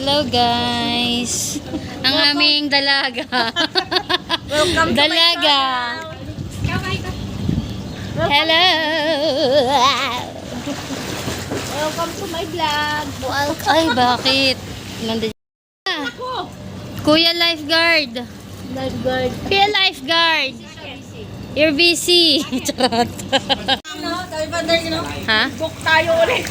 Hello guys. Ang aming dalaga. Welcome to Dalaga. Hello. Welcome to my vlog. Ay, bakit? Nandun. Kuya Lifeguard. Lifeguard. Kuya Lifeguard. You're busy. Charot. Ha? Book tayo ulit.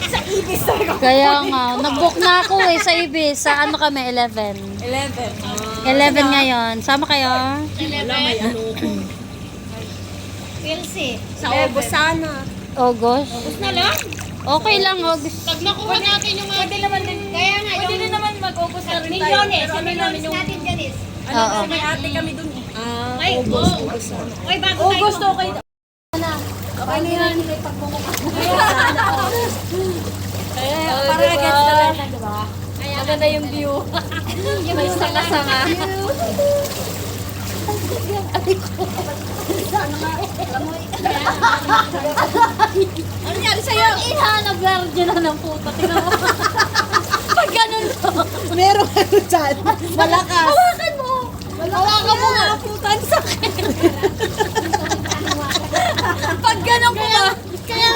Sa Ibis tayo. Kaya nga, nag-book na ako sa Ibis. Sa ano kami? 11. 11. 11 ngayon. Sama kayo? Wala, may ano ko. Pilsi. Sa August sana. August? August na lang. Okay lang, August. Pag nakuha natin yung mga... Pwede naman din. Kaya nga. Pwede din naman mag-August na rin tayo. Milyones. Sa milyones natin dyan is. Oo. May ate kami dun eh. Ay, August. Ay, bago tayo. August okay. Okay na yan. May pagmumukha. Para against the light, diba? Maganda yung view. May sanga-sanga. Ano nangyari sa'yo? Ihanap virgin na ng puto. Tingnan mo. Pag ganun to. Meron ano dyan. Malakas. Hawakan mo. Hawakan mo nga. Putan sa akin. Pag ganun ko nga. Kaya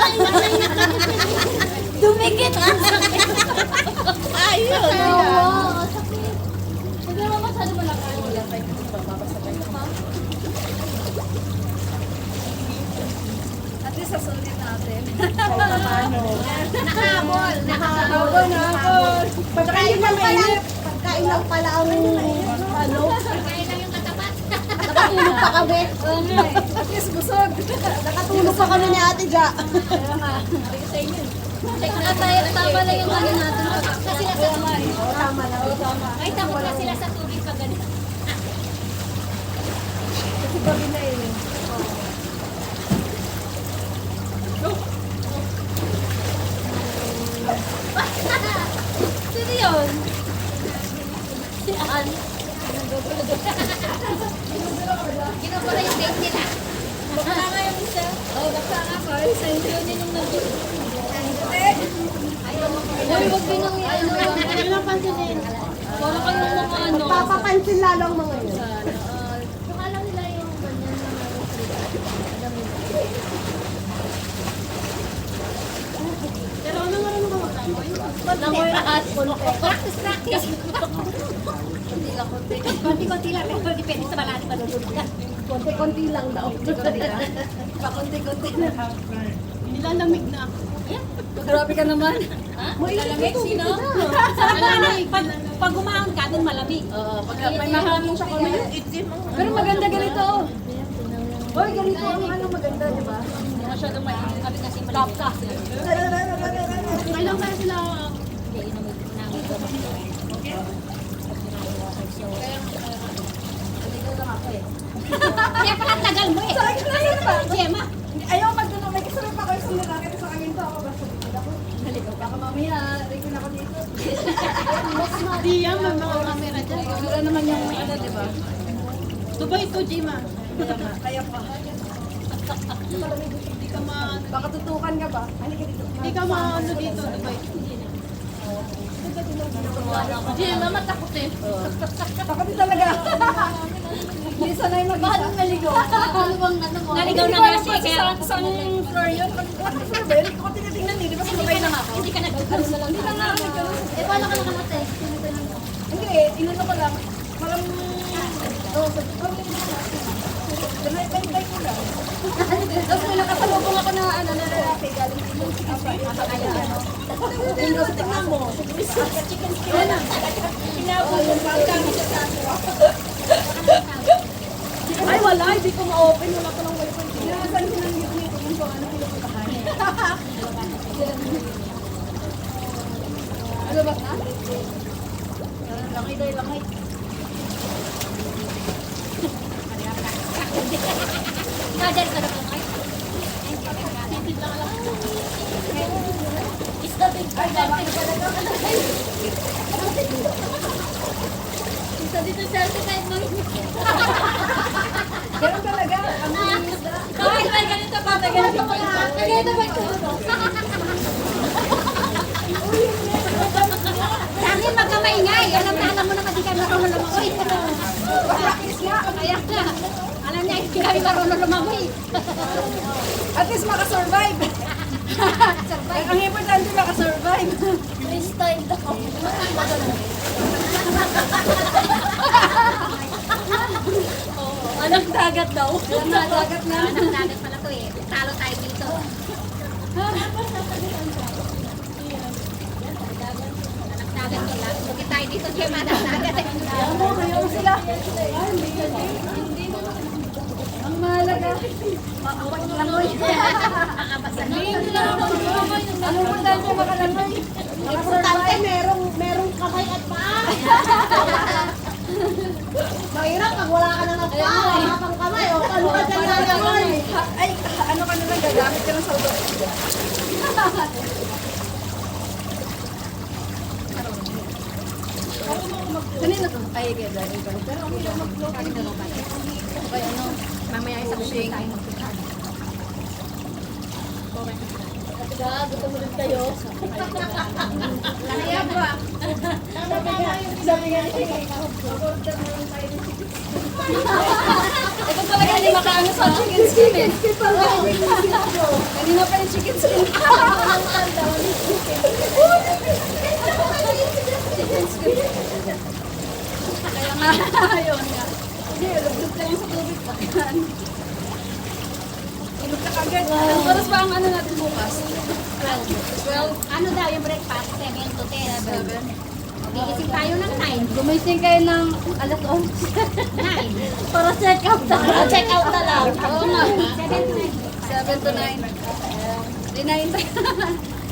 dumikit ang sakit. Ayun. Oo, sakit. Huwag naman masyado malakas. Wala pa yung bababasabay na pa. At least sasulit natin. Nakahabol. Nakahabol. Pagkain lang pala. Pagkain lang pala ang ano. Kaya lang yung katapat. Nakatulog pa kami. At least busog. Nakatulog pa kami ni Ate Ja. Kaya nga. Sa inyo. Tama lang yung ano natin. Kasi nasa tubig. Tama na. Tama. Ay, takot na sila sa tubig pag ganito. Kasi gabi na eh. Sino yun? Si Ann. Ginagawa yung date nila. Baka nga yung isa. Oh, basta nga pa. Sa inyo yun yung nag-date. Uy, wag din ang ano. Ano lang pansinin? Para kayong mga ano. Papapansin lalo ang mga yun. Saka lang nila yung ganyan na Pero ano nga rin mga langoy at practice. Konti-konti lang. Pero depende sa balance pa doon. konti-konti lang daw. Pakonti-konti lang. Nilalamig na ako. Grabe ka naman. Malamig sino? Malamig. Pag umahon ka, dun malamig. Oo, pag may mahangin sa kami. Pero maganda ganito. Hoy, ganito ang ano maganda, di ba? Hindi masyadong may sabi kasi malamig. Kailan kaya sila Kaya pala tagal mo eh. Gemma. ayaw magdunong. May kasama pa kayo sa lalaki sa kanya to. Ako basta dito ako. Halika, baka mamaya, rekin ako dito. Di yan, may mga camera dyan. Wala naman yung ano, di ba? Dubai to, Jima. Kaya pa. Hindi ka baka tutukan ka ba? Halika dito. Hindi ka maano dito, Dubai. Gemma, matakot eh. Takot din talaga. Hindi sanay mag-isa. Bakit naligaw? Ano bang ano mo? Naligaw na kasi kaya ako Saan floor yun? Ano floor ba yun? Hindi ko tinitingnan eh. Di ba sabay lang ako? hindi ka nagkaroon na lang. Hindi ka nga nagkaroon. Eh, paano ka nakamatay? Hindi eh. Inano ko lang. Parang... Oo, sa Ganay ko lang. Tapos may nakasalubong ako na ano na lalaki galing dito. Sige, napakayaan. Tapos tingnan mo. Chicken skin na. Pinabot yung pagkami siya sa akin. Ay, wala. Hindi ko ma-open. Wala ko lang wifi. Saan sinanggit nito yung pang ano pinaputahan? Ano ba ka? Langay daw, langay. Kader ka na lang ay. Is the big part of Isa dito selfie kahit mo. Ganun talaga. Ang isda. Kahit may ganito pa, may ganito pa. May ganito pa ito. Sa akin, kami marunong lumangoy. At least makasurvive. Ang importante makasurvive. Freestyle daw. Anak dagat daw. Anak dagat na. Anak dagat pala to eh. Talo tayo dito. Anak dagat to lang. Bukit tayo dito siya anak dagat eh. Ayaw sila. Ang mahalaga. Langoy. Makabasa na. Ang importante makalangoy. Importante merong kamay at paa. Mahirap pag wala ka na ng paa. Wala kang kamay. O ano ka dyan lalangoy? Ay, ano ka na lang, gagamit ka ng saudo. Kanina to? Ay, kaya dahil ka. Pero ang hindi mag-vlog. Ay, ano, mamaya ay sa kushing. Gusto mo rin kayo. Kaya ba? Sabi nga niya, ito talaga hindi makaano sa chicken skin eh. Kanina pa yung chicken skin. Chicken skin. Kaya nga, ayun nga. Hindi, lubog ka lang sa tubig pa. Ilog ka kagad. Anong oras pa ang ano natin bukas? 12. Ano daw yung breakfast? 7 to 10. Gigising tayo ng 9. Gumising kayo ng alas 11. 9. Para check out na. Check out na lang. Oo nga. 7 to 9. 7 to 9. Di 9 tayo.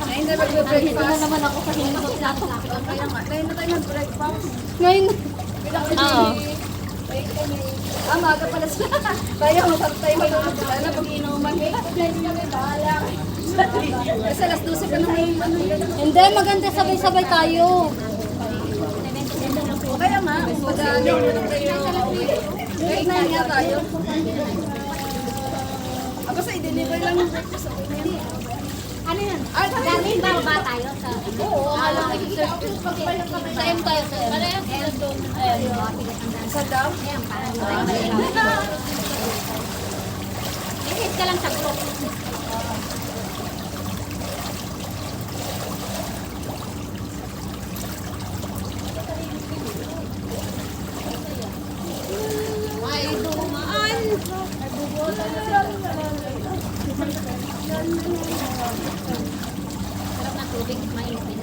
9 na mag-breakfast. Ito na naman ako sa hinang ng plato. Kaya nga, 9 na tayo mag-breakfast. Ngayon. Oo. Maga pala sila. Tayo, masarap tayo matulog. Sana pag-inuman. Bahala. Kasi alas 12 pa naman yung ano yun. Hindi, maganda sabay-sabay tayo. O kaya nga, mag-ano tayo. Wait na nga tayo. Basta i-deliver lang yung breakfast. Ano yun? Galing ba ba tayo sa Oo, alam ko. Sa M tayo, sir. Parehas sila doon. Ayun. Sa dam? Ayan, parang tayo. Isit ka lang sa group. Ay, dumaan. Sarap ng tubig, mainit.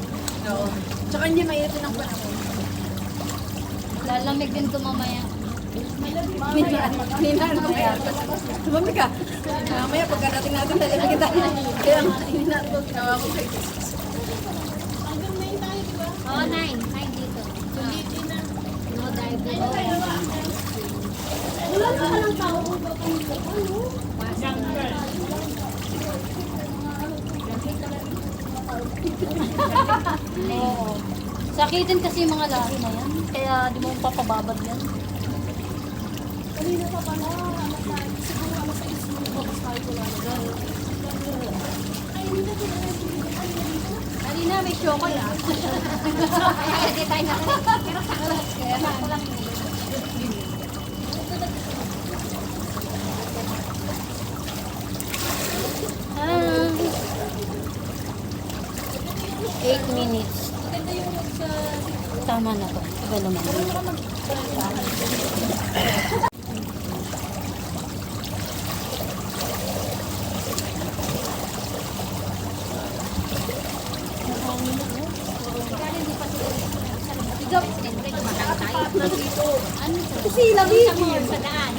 Oo. Tsaka hindi mainit ng panahon. Lalamig din ito mamaya. Hininaan mo kaya. Tumami ka. Mamaya pagkarating natin, lalagyan tayo. Kaya nga, hininaan ko. Ginawa ko kayo. Oo, 9. 9 dito. No diving. Wala ka lang tao kung Wasang. Oo. Sakitin kasi yung mga lahi na yan. Kaya di mo papababad yan. Kanina pa pala. Anak na. Siguro alas 6 mo. Bukas tayo ko lang. Kanina may show ko ya. Kaya di tayo na. Pero sakto lang. Ah. 8 minutes. Tama na to. Iba naman. Kasi labi. Sa daan.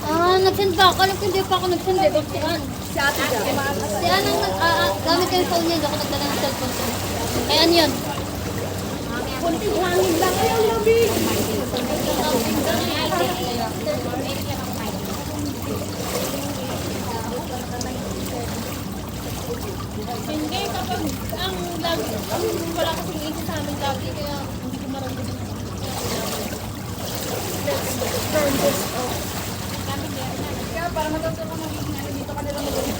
Ah, nag-send pa ako. Alam ko hindi pa ako nag-send. Eh. Bakit yan? Si ate ka. Si Anang gamit ko yung phone niya. Hindi ako nagdala ng cellphone ko. Kaya ano yun? Kunting hangin lang. Ayaw labi. Hindi, kapag ang lagi, wala kasing isa sa amin lagi, kaya hindi ko maramdaman. Let's turn this off. Kaya para matuto ka magiging ano dito ka nila magaling.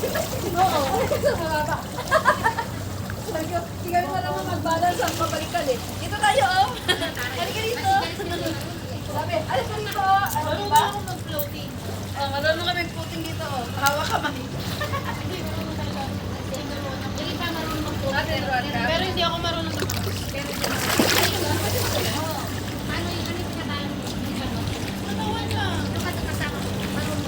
Oo. Sa mababa. Tingnan mo lang mag-balance ang pabalikan eh. Dito tayo oh. Halika dito. Sabi, alis mo dito. Ano ba? Ako mag-floating. Marunong kami puting dito. Hawak ka man. Hindi pa marunong mag-cook. Pero hindi ako marunong sa Ano yung ano pinakain mo? katawan siya. Kasama mo. Marunong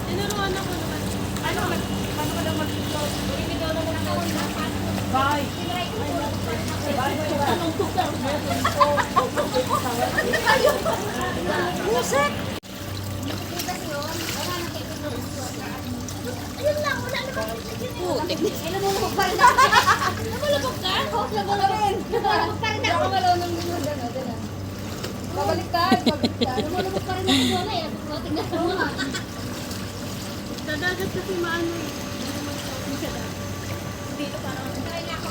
Tinuruan ako naman. Paano ka lang mag-ito? Bye. Musik! Ayun lang, wala naman. Putik. Lumulubog pa rin ako. Lumulubog ka? Lumulubog pa rin ako. Babaliktad. Lumulubog pa rin ako doon eh. Nagpuproting na ako. Sa dagat kasi maano eh. Dito parang Try na ako.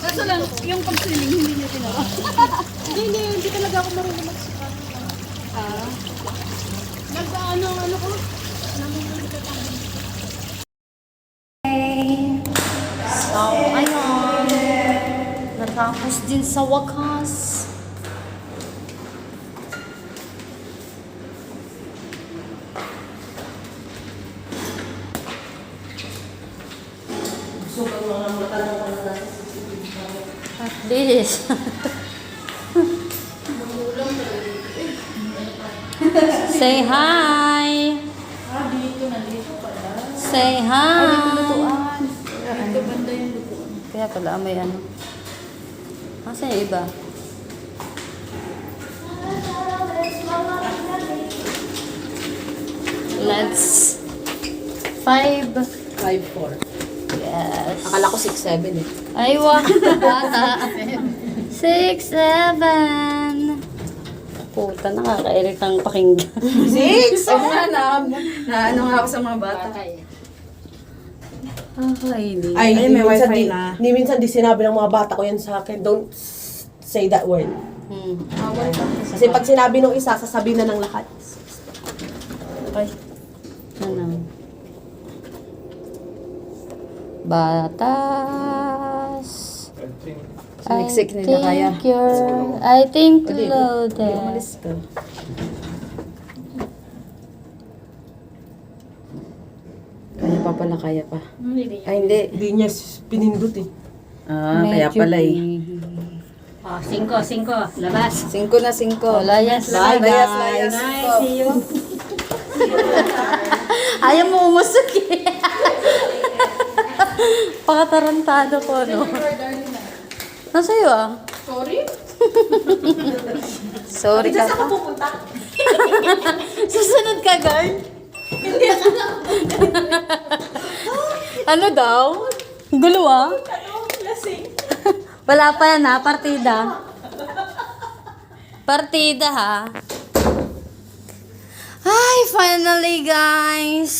kaso lang, yung pag-swimming hindi niya tinawa. Hindi talaga ako marunong mag-swim. Nag-ano ko? So, ayun. Natapos din sa wakas. At least. Say hi. Say hi. Dito banda yung lutuan. Kaya pala may ano. Asa yung iba? Let's 5. 5'4". Yes. Akala ko 6'7" eh. Ay, wah. Bata. 6, 7. Puta, nakakairitang pakinggan. 6? Oo nga ano nga ako sa mga bata. Nakakaili. Ay, May minsan wifi di, na. ni minsan di sinabi ng mga bata ko yan sa akin, don't say that word. Kasi pag sinabi ng isa, sasabihin na ng lahat. Ay. Ano? Batas. Siksik nila kaya. I think loaded. Umalis ka. Kaya pa pala, kaya pa. Ay, hindi. Hindi niya pinindot eh. Ah, kaya pala eh. Oh, 5. Labas. 5 na 5. Wala yan. Bye, Layas, guys. layas. See you. Ayaw mo umusok eh. Pakatarantado ko, no? Nasa'yo ah. Sorry ka pa. pupunta? Susunod ka, guard? Ano daw? Gulo ah. Wala pa yan ha, partida. Partida ha. Ay, finally guys.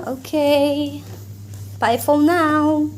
Okay. Bye for now.